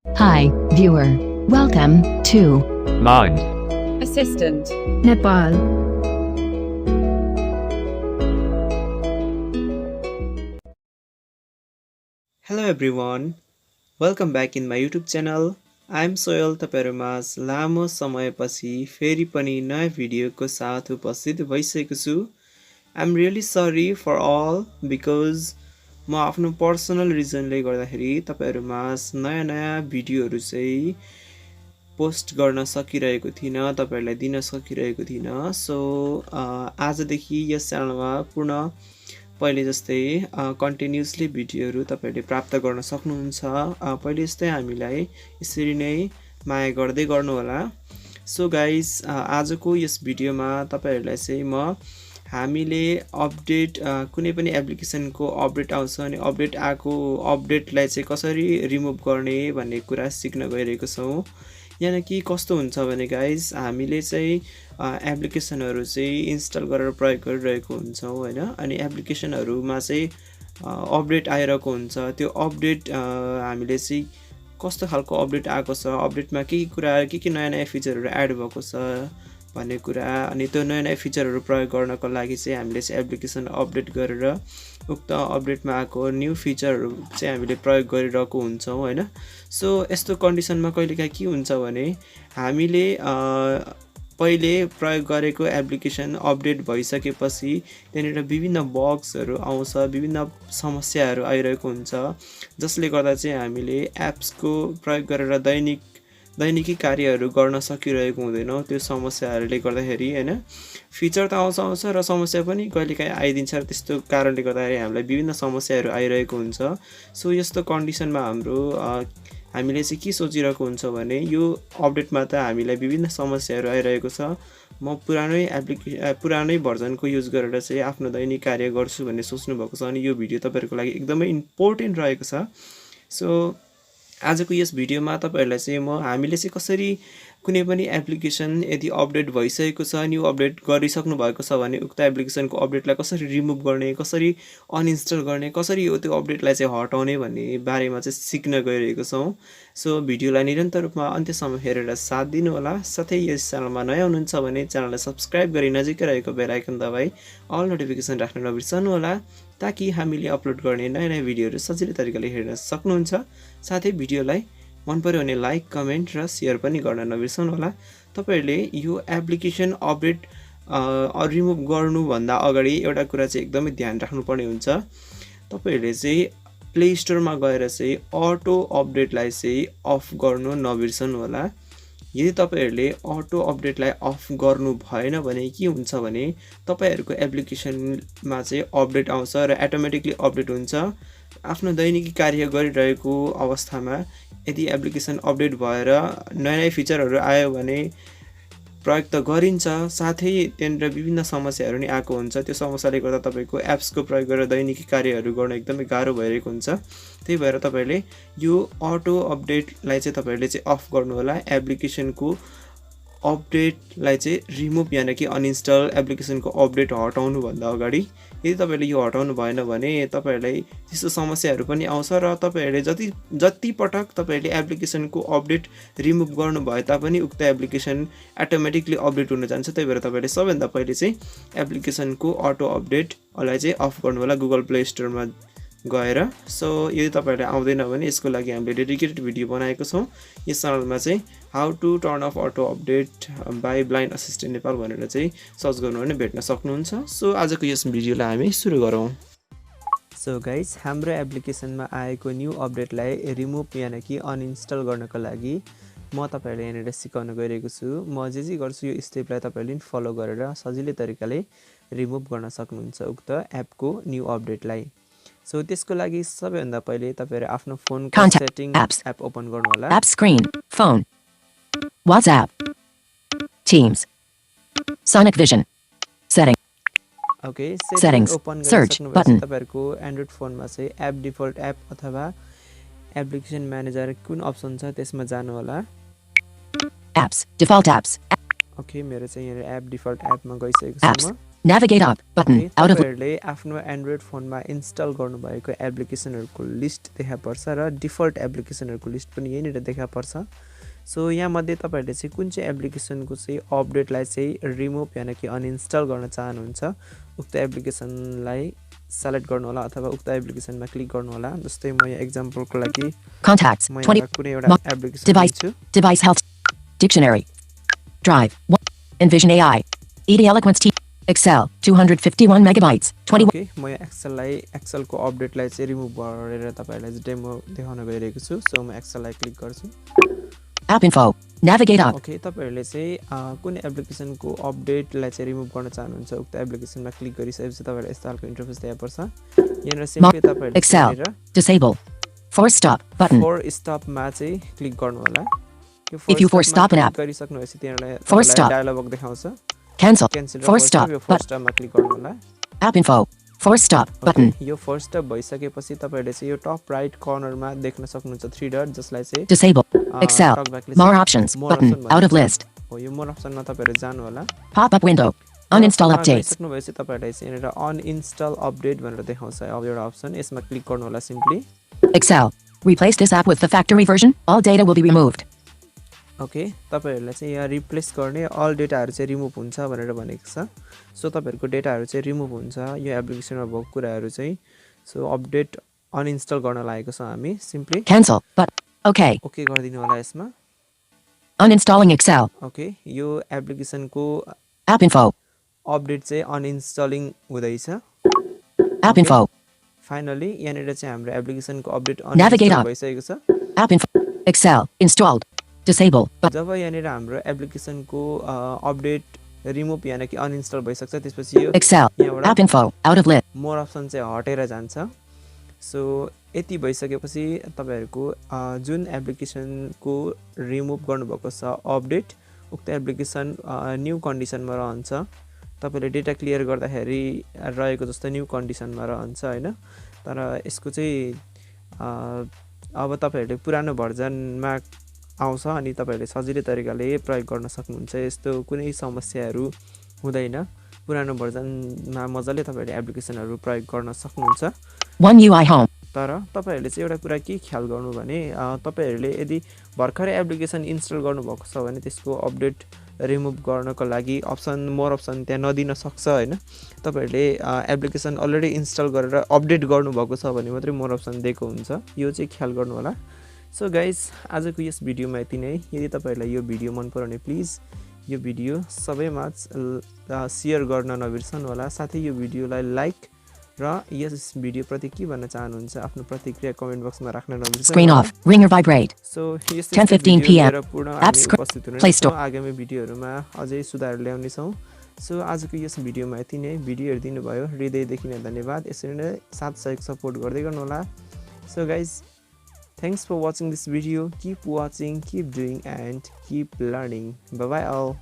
Hi, viewer. Welcome to Mind. Assistant. Nepal. Hello everyone, welcome back in my YouTube channel. I'm soyal तपाईहरुमाझ लामो समयपछि फेरि पनि नयाँ भिडियोको साथ उपस्थित भइसकेको छु. I'm really sorry for all because म आफ्नो पर्सनल रिजनले गर्दाखेरि तपाईहरुमाझ नयाँ भिडियोहरु चाहिँ पोस्ट गर्न सकिरहेको थिइन, तपाईहरुलाई दिन सकिरहेको थिइन. सो आजदेखि यस च्यानलमा पूर्ण पहिले जस्तै कन्टिन्युअसली भिडियोहरु तपाईहरुले प्राप्त गर्न सक्नुहुन्छ. पहिले जस्तै हामीलाई यसरी नै माया गर्दै गर्नु होला. सो गाइस, आजको यस भिडियोमा तपाईहरुलाई चाहिँ म हामीले अपडेट कुनै पनि एप्लिकेसनको अपडेट आउँछ अनि अपडेट आएको अपडेटलाई चाहिँ कसरी रिमुभ गर्ने भन्ने कुरा सिक्न गइरहेको छौं. यानी कि कस्तो हुन्छ भने गाइस, हामीले चाहिँ एप्लिकेसनहरु चाहिँ इन्स्टल गरेर प्रयोग गरिरहेको हुन्छौं हैन. अनि एप्लिकेसनहरुमा चाहिँ अपडेट आइरहेको हुन्छ. त्यो अपडेट हामीले चाहिँ कस्तो खालको अपडेट आएको छ, अपडेटमा के नयाँ फिचरहरु एड भएको छ भन्ने कुरा, अनि त्यो नयाँ फिचरहरु प्रयोग गर्नको लागि चाहिँ हामीले चाहिँ एप्लिकेसन अपडेट गरेर उक्त अपडेटमा आएको न्यू फिचरहरु चाहिँ हामीले प्रयोग गरिरहेको हुन्छौं हैन. सो यस्तो कन्डिसनमा कहिलेकाहीँ के हुन्छ भने हामीले पहिले प्रयोग गरेको एप्लिकेसन अपडेट भइसकेपछि त्यनेर विभिन्न बग्सहरु आउँछ, विभिन्न समस्याहरु आइरहेको हुन्छ, जसले गर्दा चाहिँ हामीले एप्सको प्रयोग गरेर दैनिकी कार्यहरु गर्न सकिरहेको हुँदैनौं. त्यो समस्याहरुले गर्दाखेरि हैन, फिचर त आउँछ र समस्या पनि कहिलेकाहीँ आइदिन्छ र त्यस्तो कारणले गर्दाखेरि हामीलाई विभिन्न समस्याहरु आइरहेको हुन्छ. सो यस्तो कन्डिसनमा हामीले चाहिँ के सोचिरहेको हुन्छ भने यो अपडेटमा त हामीलाई विभिन्न समस्याहरु आइरहेको छ, म पुरानै भर्जनको युज गरेर चाहिँ आफ्नो दैनिक कार्य गर्छु भन्ने सोच्नु भएको छ. अनि यो भिडियो तपाईहरुको लागि एकदमै इम्पोर्टेन्ट रहेको छ. सो आजको यस भिडियोमा तपाईहरुलाई चाहिँ हामीले चाहिँ कसरी कुनै पनि एप्लिकेसन यदि अपडेट भइसकेको छ, न्यू अपडेट गरिसक्नु भएको छ भने उक्त एप्लिकेसनको अपडेटलाई कसरी रिमुभ गर्ने, कसरी अनइन्स्टल गर्ने, कसरी त्यो अपडेटलाई चाहिँ हटाउने भन्ने बारेमा चाहिँ सिक्न गइरहेको छौं. सो भिडियोलाई निरन्तर रूपमा अन्त्यसम्म हेरेर साथ दिनु होला. साथै यस च्यानलमा नयाँ हुनुहुन्छ भने च्यानललाई सब्स्क्राइब गरी नजिकै रहेको बेल आइकन दबाई अल नोटिफिकेसन राख्न नबिर्सनु होला, ताकि हामीले अपलोड गर्ने नयाँ भिडियोहरु सजिलै तरिकाले हेर्न सक्नुहुन्छ. साथै भिडियोलाई मन पर्यो भने लाइक, कमेन्ट र शेयर पनि गर्न नबिर्सनु होला. तपाईहरुले यो एप्लिकेसन अपडेट रिमुभ गर्नु भन्दा अगाडि एउटा कुरा चाहिँ एकदमै ध्यान राख्नुपर्ने हुन्छ. तपाईहरुले चाहिँ प्ले स्टोरमा गएर चाहिँ अटो अपडेटलाई चाहिँ अफ गर्नु नबिर्सनु होला. यदि तपाईहरुले अटो अपडेटलाई अफ गर्नु भएन भने के हुन्छ भने तपाईहरुको एप्लिकेसनमा चाहिँ अपडेट आउँछ र अटोमेटिकली अपडेट हुन्छ. आफ्नो दैनिकी कार्य गरिरहेको अवस्थामा यदि एप्लिकेसन अपडेट भएर नयाँ फिचरहरु आयो भने प्रयोग त गरिन्छ, साथै त्यनेर विभिन्न समस्याहरु नि आएको हुन्छ. त्यो समस्याले गर्दा तपाईको एप्सको प्रयोग गरेर दैनिकी कार्यहरु गर्न एकदमै गाह्रो भइरहेको हुन्छ. त्यही भएर तपाईहरुले यो अटो अपडेटलाई चाहिँ तपाईहरुले चाहिँ अफ गर्नु होला. एप्लिकेसनको अपडेटलाई चाहिँ रिमुभ यानी कि अनइन्स्टल, एप्लिकेसनको अपडेट हटाउनु भन्दा अगाडि यदि तपाईहरुले यो हटाउनु भएन भने तपाईहरुलाई त्यस्तो समस्याहरु पनि आउँछ र तपाईहरुले जति पटक तपाईहरुले एप्लिकेसनको अपडेट रिमुभ गर्नु भए तापनि उक्त एप्लिकेसन अटोमेटिकली अपडेट हुन जान्छ. त्यही भएर तपाईहरुले सबैभन्दा पहिले चाहिँ एप्लिकेसनको अटो अपडेटलाई चाहिँ अफ गर्नु होला गुगल प्ले स्टोरमा गएर. सो यदि तपाईहरुले आउँदैन भने यसको लागि हामीले डेडिकेटेड भिडियो बनाएको छौं. यस च्यानलमा चाहिँ how to turn off auto update by blind assistant Nepal भनेर चाहिँ सर्च गर्नु भने भेट्न सक्नुहुन्छ. सो आजको यस भिडियोलाई हामी सुरु गरौँ. सो गाइस, हाम्रो एप्लिकेसनमा आएको न्यू अपडेटलाई रिमुभ यानी कि अनइन्स्टल गर्नको लागि म तपाईहरुलाई यहाँनिर सिकाउन गइरहेको छु. म जे गर्छु यो स्टेपलाई तपाईहरुले फलो गरेर सजिलै तरिकाले रिमुभ गर्न सक्नुहुन्छ उक्त एपको न्यू अपडेटलाई. सो त्यसको लागि सबैभन्दा पहिले तपाईहरु आफ्नो फोनको सेटिङ एप ओपन गर्नु होला. App Screen, Phone, WhatsApp, Teams, Sonic Vision, Setting. Okay, Settings, open Search button. तपाईहरुको एन्ड्रोइड फोनमा चाहिँ एप डिफल्ट एप अथवा एप्लिकेसन म्यानेजर कुन अप्सन छ त्यसमा जानु होला. Apps, Default Apps, ओके, मेरो चाहिँ यहाँ एप डिफल्ट एपमा गइसकेको छु Apps, म. Navigate up button. Okay, Out of तपाईहरुले आफ्नो एन्ड्रोइड फोनमा इन्स्टल गर्नुभएको एप्लिकेसनहरुको लिस्ट देखा पर्छ र डिफल्ट एप्लिकेसनहरुको लिस्ट पनि यहीँनिर देखा पर्छ। सो यहाँ मध्ये तपाईहरुले चाहिँ कुन चाहिँ एप्लिकेसनको चाहिँ अपडेटलाई चाहिँ रिमुभ यानि कि अनइन्स्टल गर्न चाहनुहुन्छ उक्त एप्लिकेसनलाई सेलेक्ट गर्नु होला अथवा उक्त एप्लिकेसनमा क्लिक गर्नु होला। जस्तै म यहाँ एक्जाम्पलको लागि contacts म 20 यहाँ कुनै एउटा एप्लिकेसन device लिन्छु। device health dictionary drive Envision AI ED Eloquence T Excel 251 megabytes 20 okay म यहाँ एक्सेलको अपडेटलाई चाहिँ रिमुभ गरेर तपाईहरुलाई चाहिँ डेमो देखाउन गइरहेको छु। सो म एक्सेललाई क्लिक गर्छु। app info navigate up okay तपाईहरुले चाहिँ कुन एप्लिकेसनको अपडेटलाई चाहिँ रिमुभ गर्न चाहनुहुन्छ उक्त एप्लिकेसनमा क्लिक गरिसकेपछि तपाईहरुलाई यस्तो खालको इन्टरफेस देखा पर्छ। यहाँ सिम्पली तपाईहरुले Excel disable force stop button force स्टपमा चाहिँ क्लिक गर्नु होला। यो If you force stop an app गरिसक्नुपछि त्यहाँलाई Force stop. डायलग बक्स देखाउँछ। cancel क्यान्सल र force stop यो but फर्स्ट स्टपमा क्लिक गर्नु होला। app info force stop button यो फर्स्ट स्टप भइसकेपछि तपाईहरुले चाहिँ यो टप राइट कर्नरमा देख्न सक्नुहुन्छ 3 डट जसलाई चाहिँ disable Excel टकब्याकले more चाहिँ options more button option out of भन्छ। list हो यो मोर अप्सनमा तपाईहरु जानु होला। pop up window uninstall updates सक्नुभएपछि तपाईहरुलाई चाहिँ यहाँनिर अनइन्स्टल अपडेट भनेर देखाउँछ अब एउटा अप्सन यसमा क्लिक गर्नु होला simply. Excel replace this app with the factory version all data will be removed okay तपाईहरुलाई चाहिँ यहाँ रिप्लेस गर्ने अल डेटाहरु चाहिँ रिमुभ हुन्छ भनेर भनेको छ। सो तपाईहरुको डेटाहरु चाहिँ रिमुभ हुन्छ यो एप्लिकेसनमा भएको कुराहरु चाहिँ। सो अपडेट अनइन्स्टल गर्न लागेको छ हामी simply cancel but okay okay गरिदिनु होला यसमा। uninstalling Excel ओके यो एप्लिकेसनको app info अपडेट चाहिँ अनइन्स्टलिङ हुँदैछ। app info फाइनली यहाँनिर चाहिँ हाम्रो एप्लिकेसनको अपडेट Navigate अनइन्स्टल up. भइसकेको छ। app info Excel installed disable but जब यहाँनिर हाम्रो एप्लिकेसनको अपडेट रिमुभ यानि कि अनइन्स्टल भइसक्छ त्यसपछि यो Excel यहाँबाट app info out of list more option चाहिँ हटेर जान्छ। सो यति भइसकेपछि तपाईहरुको जुन एप्लिकेसनको रिमुभ गर्नुभएको छ अपडेट उक्त एप्लिकेसन न्यू कन्डिसनमा रहन्छ। तपाईले डेटा क्लियर गर्दाखेरि रहेको जस्तो न्यू कन्डिसनमा रहन्छ हैन। तर यसको चाहिँ अब तपाईहरुले पुरानो भर्जनमा आउँछ अनि तपाईहरुले सजिलै तरिकाले प्रयोग गर्न सक्नुहुन्छ। यस्तो कुनै समस्याहरु हुँदैन। पुरानो भर्जनमा मजाले तपाईहरुले एप्लिकेसनहरु प्रयोग गर्न सक्नुहुन्छ। one UI home तर तपाईहरुले चाहिँ एउटा कुरा के ख्याल गर्नु भने तपाईहरुले यदि भर्खरै एप्लिकेसन इन्स्टल गर्नुभएको छ भने त्यसको अपडेट रिमुभ गर्नको लागि अप्सन मोर अप्सन त्यहाँ नदिन सक्छ हैन। तपाईहरुले एप्लिकेसन अलरेडी इन्स्टल गरेर अपडेट गर्नुभएको छ भने मात्रै मोर अप्सन दिएको हुन्छ। यो चाहिँ ख्याल गर्नु होला। सो गाइज आजको यस भिडियोमा यति नै। यदि तपाईहरुलाई यो भिडियो मन पर्यो भने प्लिज यो भिडियो सबैमा शेयर गर्न नबिर्सनु होला। साथै यो भिडियोलाई लाइक र यस भिडियो प्रति के भन्न चाहनुहुन्छ आफ्नो प्रतिक्रिया कमेन्ट बक्समा राख्न नबिर्सनु। screen off ringer vibrate so 10:15 PM App Play Store. आगामी भिडियोहरुमा अझै सुधार ल्याउने छौं। सो आजको यस भिडियोमा यति नै। भिडियो हेर्दिनु भयो हृदयदेखि नै धन्यवाद। यसरी नै साथ सहयोग सपोर्ट गर्दै गर्नु होला। So guys thanks for watching this video. Keep watching, keep doing and keep learning. Bye bye all.